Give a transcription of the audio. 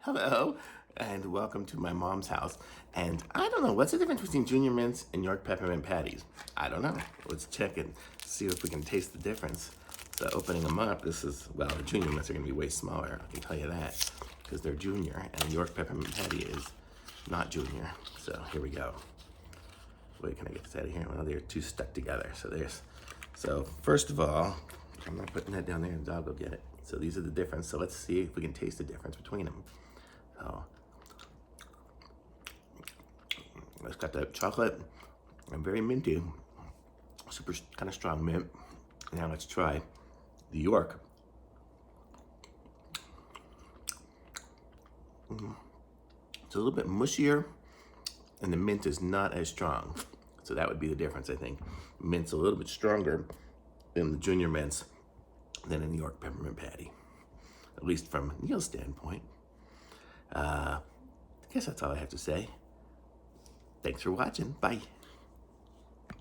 Hello, and welcome to my mom's house. And I don't know, what's the difference between Junior Mints and York Peppermint Patties? I don't know. Let's check and see if we can taste the difference. So opening them up, well, the Junior Mints are gonna be way smaller, I can tell you that, because they're Junior, and the York Peppermint Patty is not Junior. So here we go. Wait, can I get this out of here? Well, they're two stuck together, so first of all, I'm not putting that down there, the dog will get it. So these are the difference. So let's see if we can taste the difference between them. So it's got that chocolate and very minty, super kind of strong mint. Now let's try the York. It's a little bit mushier, and the mint is not as strong. So that would be the difference, I think. Mint's a little bit stronger in the Junior Mints than in the York Peppermint Patty, at least from Neil's standpoint. I guess that's all I have to say. Thanks for watching. Bye.